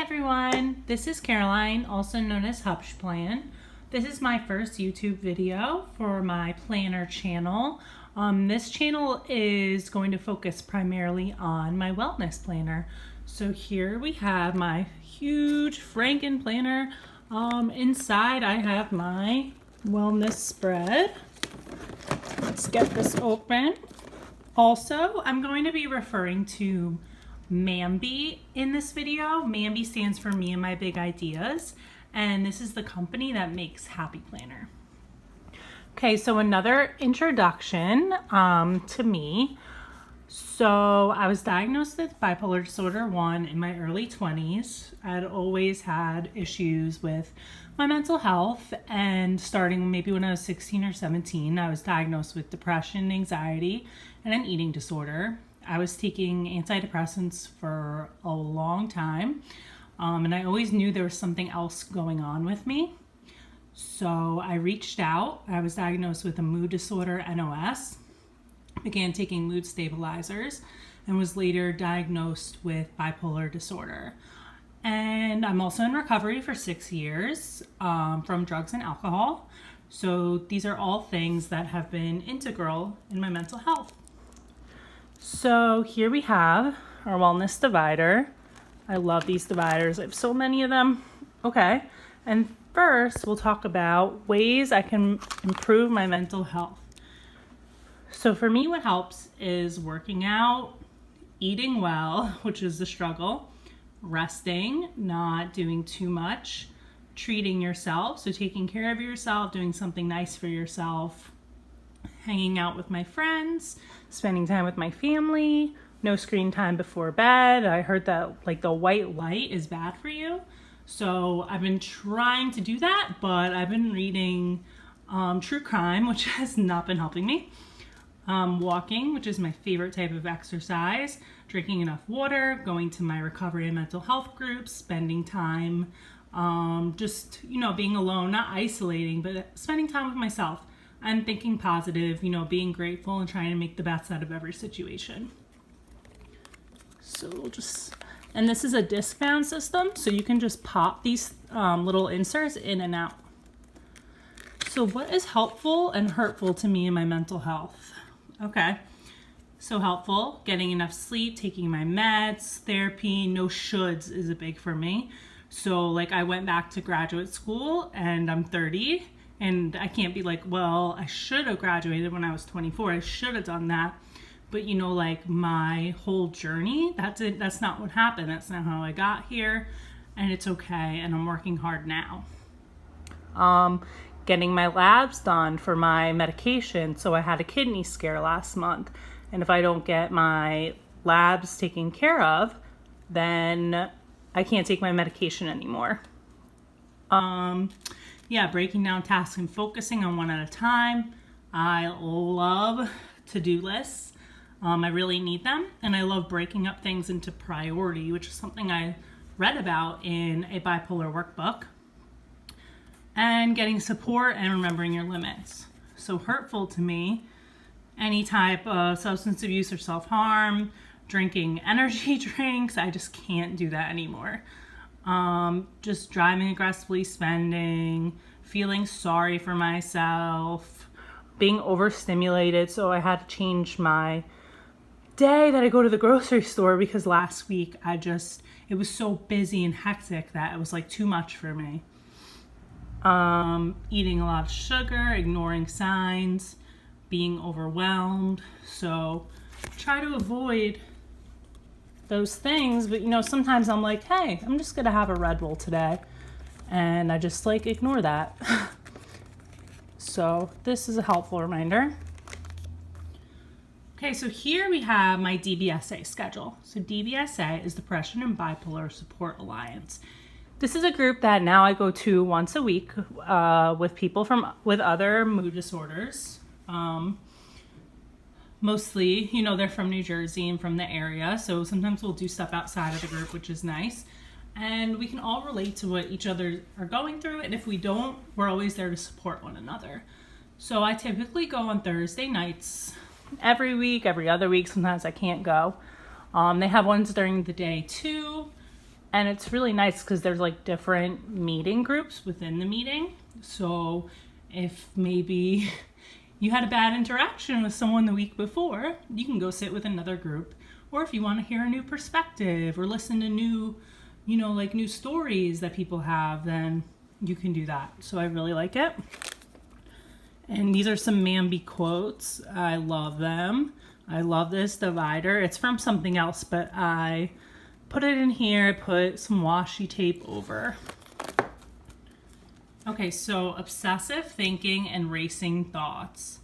everyone, this is Caroline, also known as Hupshplan. This is my first YouTube video for my planner channel. This channel is going to focus primarily on my wellness planner. So here we have my huge Frankenplanner. Inside I have my wellness spread. Let's get this open. Also, I'm going to be referring to MAMBI in this video. MAMBI stands for Me and My Big Ideas, and this is the company that makes Happy Planner. Okay, so another introduction to me. So I was diagnosed with bipolar disorder 1 in my early 20s. I had always had issues with my mental health, and starting maybe when I was 16 or 17, I was diagnosed with depression, anxiety, and an eating disorder. I was taking antidepressants for a long time, and I always knew there was something else going on with me. So I reached out. I was diagnosed with a mood disorder, NOS, began taking mood stabilizers, and was later diagnosed with bipolar disorder. And I'm also in recovery for 6 years from drugs and alcohol. So these are all things that have been integral in my mental health. So here we have our wellness divider. I love these dividers. I have so many of them. Okay, and first we'll talk about ways I can improve my mental health. So for me, what helps is working out, eating well, which is the struggle, resting, not doing too much, treating yourself, so taking care of yourself, doing something nice for yourself, hanging out with my friends, spending time with my family, no screen time before bed. I heard that like the white light is bad for you. So I've been trying to do that, but I've been reading true crime, which has not been helping me. Walking, which is my favorite type of exercise, drinking enough water, going to my recovery and mental health groups, spending time, just, being alone, not isolating, but spending time with myself. I'm thinking positive, being grateful and trying to make the best out of every situation. So and this is a disc bound system, so you can just pop these little inserts in and out. So what is helpful and hurtful to me in my mental health? Okay, so helpful, getting enough sleep, taking my meds, therapy, no shoulds is a big for me. So like I went back to graduate school and I'm 30 and I can't be like, well, I should have graduated when I was 24. I should have done that. But like my whole journey, that's not what happened. That's not how I got here, and it's okay. And I'm working hard now. Getting my labs done for my medication. So I had a kidney scare last month, and if I don't get my labs taken care of, then I can't take my medication anymore. Breaking down tasks and focusing on one at a time. I love to-do lists. I really need them, and I love breaking up things into priority, which is something I read about in a bipolar workbook. And getting support and remembering your limits. So hurtful to me, any type of substance abuse or self-harm, drinking energy drinks, I just can't do that anymore. Just driving aggressively, spending, feeling sorry for myself, being overstimulated. So I had to change my day that I go to the grocery store because last week it was so busy and hectic that it was like too much for me. Eating a lot of sugar, ignoring signs, being overwhelmed. So try to avoid those things, but sometimes I'm like, hey, I'm just gonna have a Red Bull today, and I just ignore that. So this is a helpful reminder. Okay, so here we have my DBSA schedule. So DBSA is Depression and Bipolar Support Alliance. This is a group that now I go to once a week with people with other mood disorders. Mostly, they're from New Jersey and from the area, so sometimes we'll do stuff outside of the group, which is nice. And we can all relate to what each other are going through, and if we don't, we're always there to support one another. So I typically go on Thursday nights every week, every other week. Sometimes I can't go. They have ones during the day too. And it's really nice because there's like different meeting groups within the meeting. So if maybe you had a bad interaction with someone the week before, you can go sit with another group. Or if you want to hear a new perspective or listen to new, like new stories that people have, then you can do that. So I really like it. And these are some MAMBI quotes. I love them. I love this divider. It's from something else, but I put it in here. I put some washi tape over. Okay, so obsessive thinking and racing thoughts.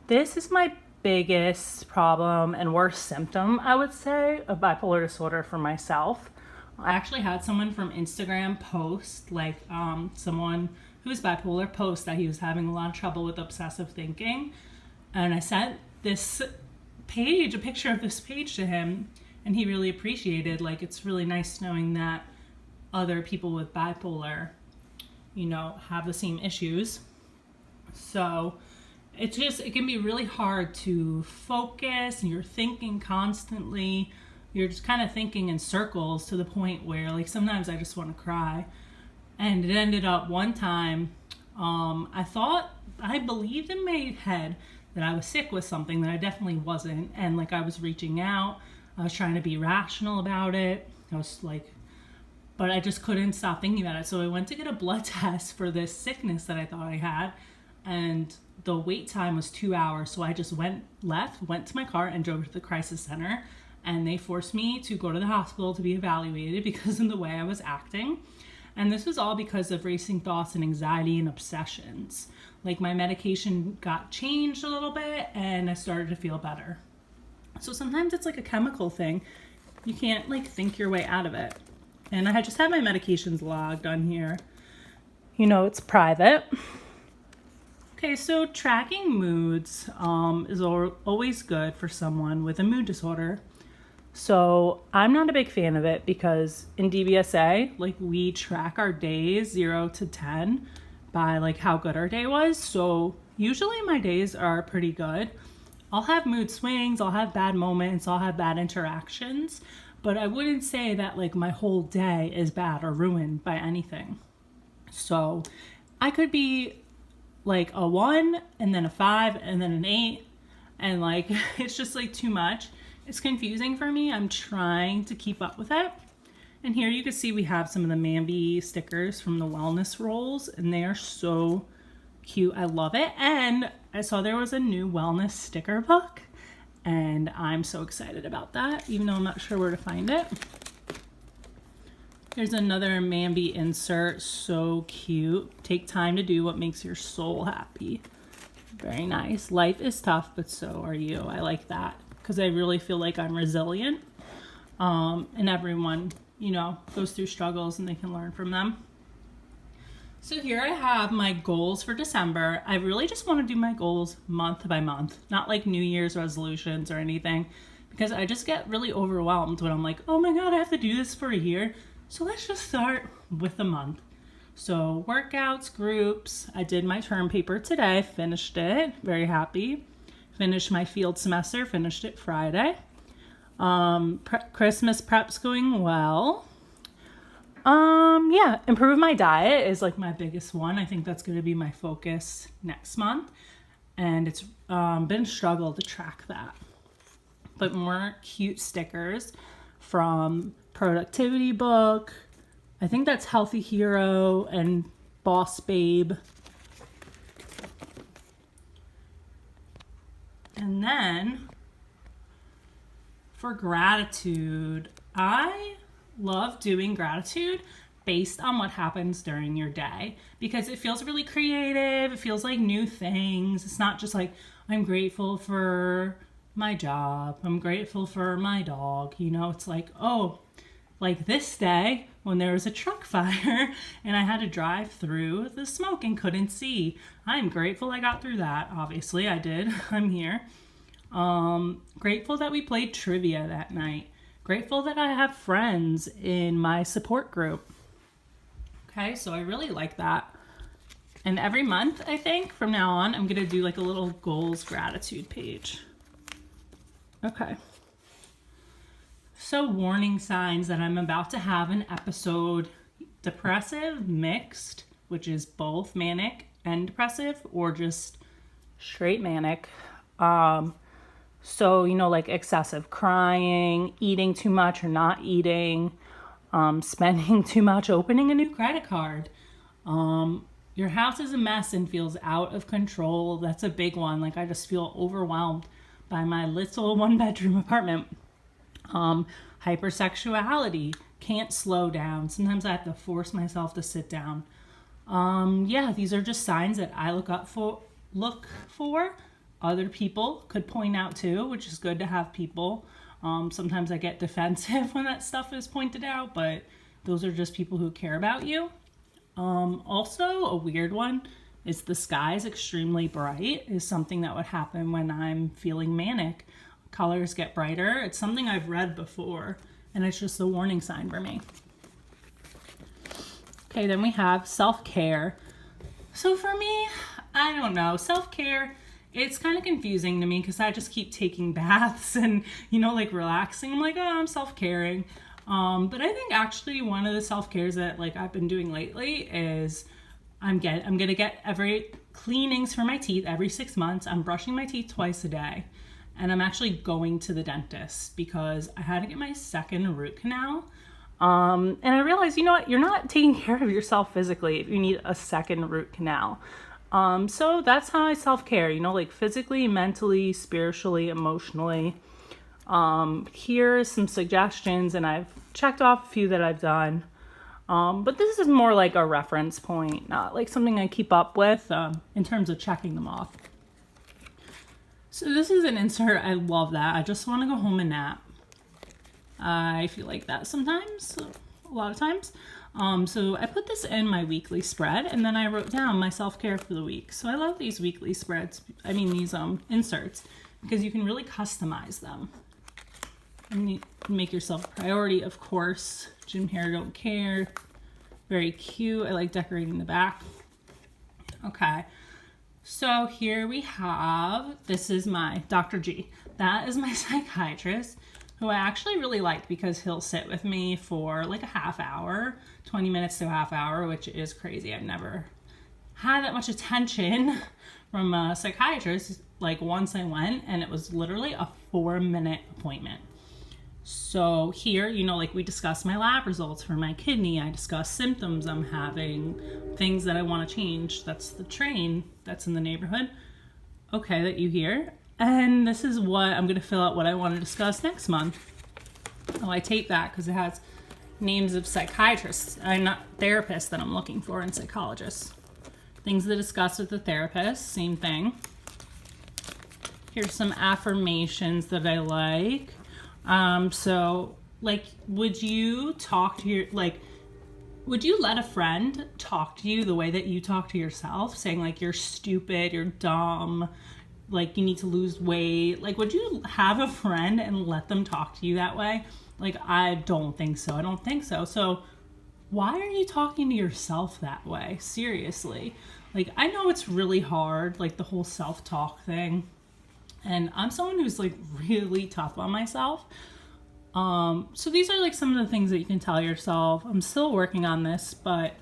This is my biggest problem and worst symptom, I would say, of bipolar disorder for myself. I actually had someone from Instagram post, like someone who's bipolar post that he was having a lot of trouble with obsessive thinking. And I sent this page, a picture of this page to him, and he really appreciated, like, it's really nice knowing that other people with bipolar, have the same issues. So it can be really hard to focus, and you're thinking constantly. You're just kind of thinking in circles to the point where, like, sometimes I just want to cry. And it ended up one time, I believed in my head that I was sick with something that I definitely wasn't. And like, I was reaching out, I was trying to be rational about it. But I just couldn't stop thinking about it. So I went to get a blood test for this sickness that I thought I had. And the wait time was 2 hours. So I just went to my car and drove to the crisis center. And they forced me to go to the hospital to be evaluated because of the way I was acting. And this was all because of racing thoughts and anxiety and obsessions. Like, my medication got changed a little bit and I started to feel better. So sometimes it's like a chemical thing. You can't like think your way out of it. And I just had my medications logged on here. It's private. Okay, so tracking moods is always good for someone with a mood disorder. So I'm not a big fan of it because in DBSA, like, we track our days 0 to 10 by like how good our day was. So usually my days are pretty good. I'll have mood swings, I'll have bad moments, I'll have bad interactions, but I wouldn't say that like my whole day is bad or ruined by anything. So I could be like a 1 and then a 5 and then an 8, and like it's just like too much. It's confusing for me. I'm trying to keep up with it. And here you can see we have some of the MAMBI stickers from the wellness rolls, and they are so cute. I love it. And I saw there was a new wellness sticker book, and I'm so excited about that, even though I'm not sure where to find it. Here's another MAMBI insert. So cute. Take time to do what makes your soul happy. Very nice. Life is tough, but so are you. I like that because I really feel like I'm resilient. And everyone, goes through struggles and they can learn from them. So here I have my goals for December. I really just want to do my goals month by month, not like New Year's resolutions or anything, because I just get really overwhelmed when I'm like, oh my God, I have to do this for a year. So let's just start with a month. So workouts, groups. I did my term paper today, finished it, very happy. Finished my field semester, finished it Friday. Christmas prep's going well. Yeah, improve my diet is like my biggest one. I think that's going to be my focus next month. And it's been a struggle to track that. But more cute stickers from Productivity Book. I think that's Healthy Hero and Boss Babe. And then for gratitude, I love doing gratitude based on what happens during your day because it feels really creative. It feels like new things. It's not just like, I'm grateful for my job. I'm grateful for my dog. It's like, oh, like this day when there was a truck fire and I had to drive through the smoke and couldn't see. I'm grateful I got through that. Obviously I did. I'm here. Grateful that we played trivia that night. Grateful that I have friends in my support group. Okay, so I really like that. And every month, I think, from now on, I'm going to do like a little goals gratitude page. Okay. So warning signs that I'm about to have an episode: depressive mixed, which is both manic and depressive, or just straight manic. So, like excessive crying, eating too much or not eating, spending too much, opening a new credit card. Your house is a mess and feels out of control. That's a big one. Like, I just feel overwhelmed by my little 1-bedroom apartment. Hypersexuality, can't slow down. Sometimes I have to force myself to sit down. These are just signs that I look for. Other people could point out too, which is good to have people. Sometimes I get defensive when that stuff is pointed out, but those are just people who care about you. Also, a weird one is the sky is extremely bright, is something that would happen when I'm feeling manic. Colors get brighter. It's something I've read before, and it's just a warning sign for me. Okay, then we have self-care. So for me, I don't know, self-care, it's kind of confusing to me because I just keep taking baths and, relaxing. I'm like, oh, I'm self-caring. But I think actually one of the self-cares that I've been doing lately is I'm going to get every cleanings for my teeth every 6 months. I'm brushing my teeth twice a day. And I'm actually going to the dentist because I had to get my second root canal. And I realized, you're not taking care of yourself physically if you need a second root canal. So that's how I self-care, physically, mentally, spiritually, emotionally. Here's some suggestions, and I've checked off a few that I've done. But this is more like a reference point, not like something I keep up with in terms of checking them off. So this is an insert. I love that. I just want to go home and nap. I feel like that sometimes, a lot of times. So I put this in my weekly spread, and then I wrote down my self-care for the week. So I love these weekly spreads. These inserts, because you can really customize them. And you make yourself a priority, of course. Jim Hair Don't Care. Very cute. I like decorating the back. Okay. So here we have, this is my Dr. G. That is my psychiatrist, who I actually really like because he'll sit with me for a half hour, 20 minutes to a half hour, which is crazy. I've never had that much attention from a psychiatrist. Once I went, and it was literally a 4-minute appointment. So here, we discuss my lab results for my kidney. I discuss symptoms I'm having, things that I want to change. That's the train that's in the neighborhood. Okay, that you hear. And this is what I'm going to fill out what I want to discuss next month. Oh, I tape that because it has names of psychiatrists, not therapists that I'm looking for, and psychologists. Things to discuss with the therapist, same thing. Here's some affirmations that I like. Would you talk to would you let a friend talk to you the way that you talk to yourself, saying you're stupid, you're dumb, you need to lose weight? Would you have a friend and let them talk to you that way? I don't think so. So why are you talking to yourself that way? Seriously. I know it's really hard, the whole self-talk thing. And I'm someone who's really tough on myself. So these are some of the things that you can tell yourself. I'm still working on this, but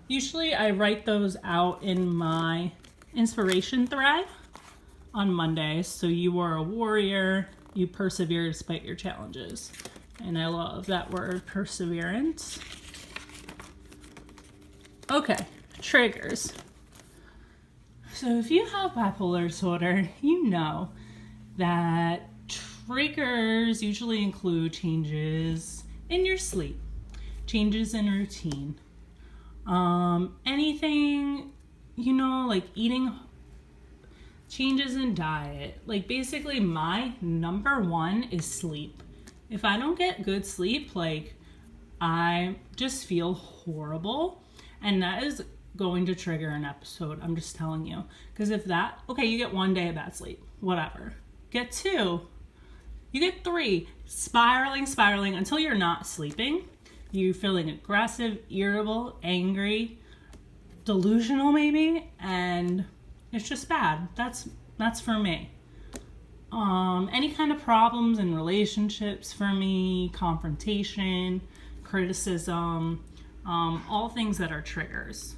usually I write those out in my inspiration thread on Mondays. So you are a warrior, you persevere despite your challenges. And I love that word, perseverance. Okay, triggers. So if you have bipolar disorder, you know that triggers usually include changes in your sleep, changes in routine, anything, eating, changes in diet. Basically my number one is sleep. If I don't get good sleep, I just feel horrible, and that is going to trigger an episode. I'm just telling you. Because if that, okay, you get 1 day of bad sleep, whatever. Get 2, you get 3, spiraling until you're not sleeping. You're feeling aggressive, irritable, angry, delusional maybe, and it's just bad. That's for me. any kind of problems in relationships for me, confrontation, criticism, all things that are triggers.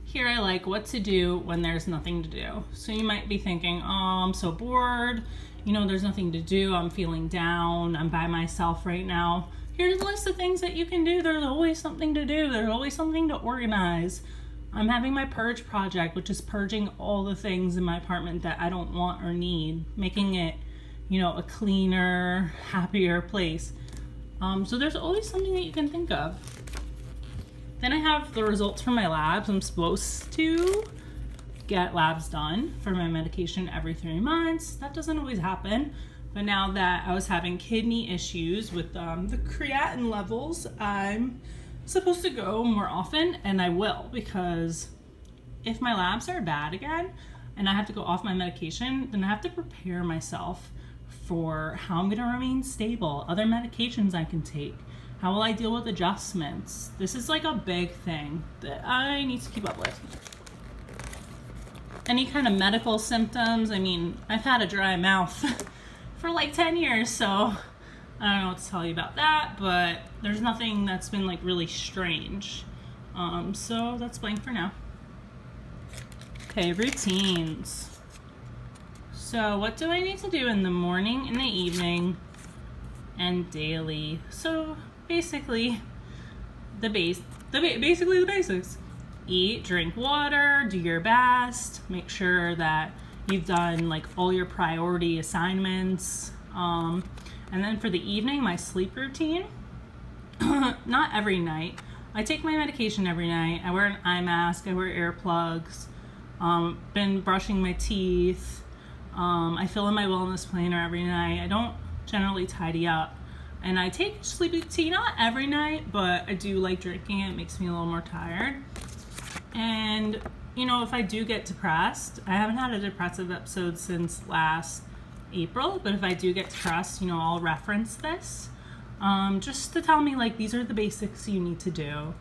Here I like what to do when there's nothing to do. So you might be thinking, oh, I'm so bored. You know, there's nothing to do. I'm feeling down. I'm by myself right now. Here's a list of things that you can do. There's always something to do. There's always something to organize. I'm having my purge project, which is purging all the things in my apartment that I don't want or need, making it, you know, a cleaner, happier place. So there's always something that you can think of. Then I have the results from my labs. I'm supposed to get labs done for my medication every 3 months. That doesn't always happen. But now that I was having kidney issues with the creatinine levels, I'm supposed to go more often, and I will, because if my labs are bad again and I have to go off my medication, then I have to prepare myself for how I'm going to remain stable, other medications I can take. How will I deal with adjustments? This is like a big thing that I need to keep up with. Any kind of medical symptoms, I mean, I've had a dry mouth for like 10 years, so I don't know what to tell you about that, but there's nothing that's been like really strange. So that's blank for now. Okay, routines. So what do I need to do in the morning, in the evening, and daily? So basically the basics. Eat, drink water, do your best, make sure that you've done like all your priority assignments. And then for the evening, my sleep routine, not every night. I take my medication every night. I wear an eye mask, I wear earplugs, been brushing my teeth. I fill in my wellness planner every night. I don't generally tidy up. And I take sleepy tea, not every night, but I do like drinking it. It makes me a little more tired. And, you know, if I do get depressed, I haven't had a depressive episode since last April, but if I do get depressed, you know, I'll reference this. Just to tell me, like, these are the basics you need to do.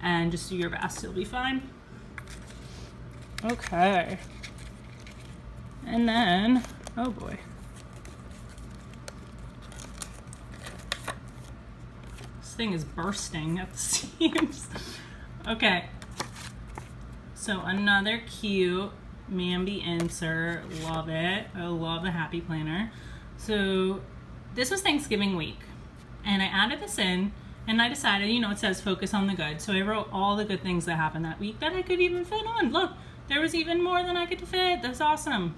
And just do your best, you'll be fine. Okay. And then, oh boy. This thing is bursting at the seams. Okay. So another cute MAMBI insert. Love it. I love the Happy Planner. So this was Thanksgiving week. And I added this in. And I decided, you know, it says focus on the good. So I wrote all the good things that happened that week that I could even fit on. Look, there was even more than I could fit. That's awesome.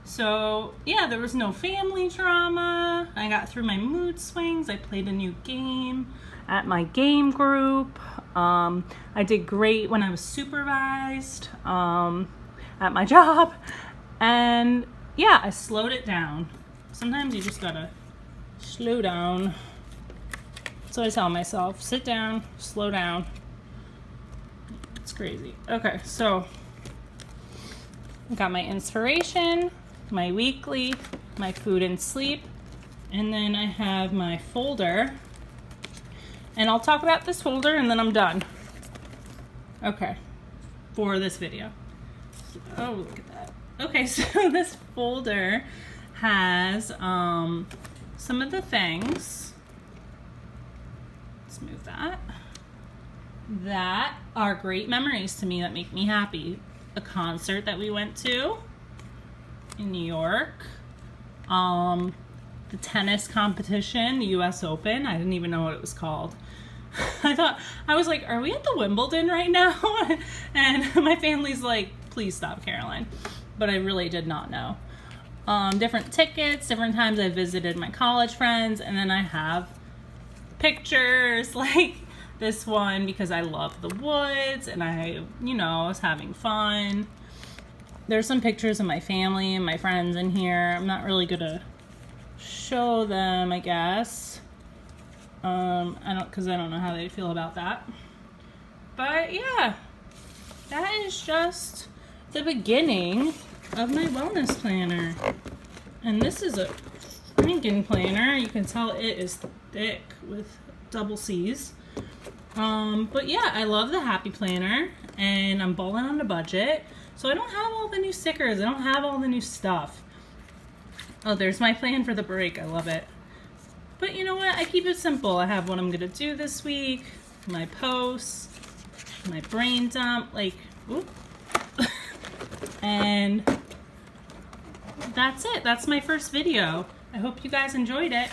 So yeah, there was no family drama. I got through my mood swings. I played a new game at my game group. I did great when I was supervised at my job. And yeah, I slowed it down. Sometimes you just gotta slow down. So I tell myself, sit down, slow down. It's crazy. Okay, so I got my inspiration, my weekly, my food and sleep, and then I have my folder. And I'll talk about this folder and then I'm done. Okay, for this video. Oh, look at that. Okay, so this folder has some of the things. Let's move that. That are great memories to me that make me happy. A concert that we went to in New York. The tennis competition, the US Open. I didn't even know what it was called. I was like, are we at the Wimbledon right now? And my family's like, please stop, Caroline. But I really did not know. Different tickets, different times I visited my college friends, and then I have pictures like this one because I love the woods and I was having fun. There's some pictures of my family and my friends in here. I'm not really gonna show them, I guess. Because I don't know how they feel about that. But yeah, that is just the beginning of my wellness planner. And this is a Frankenplanner. You can tell it is thick with double C's. But yeah, I love the Happy Planner and I'm balling on a budget. So I don't have all the new stickers. I don't have all the new stuff. Oh, there's my plan for the break. I love it. But you know what? I keep it simple. I have what I'm gonna do this week, my posts, my brain dump, like, oop. And that's it. That's my first video. I hope you guys enjoyed it.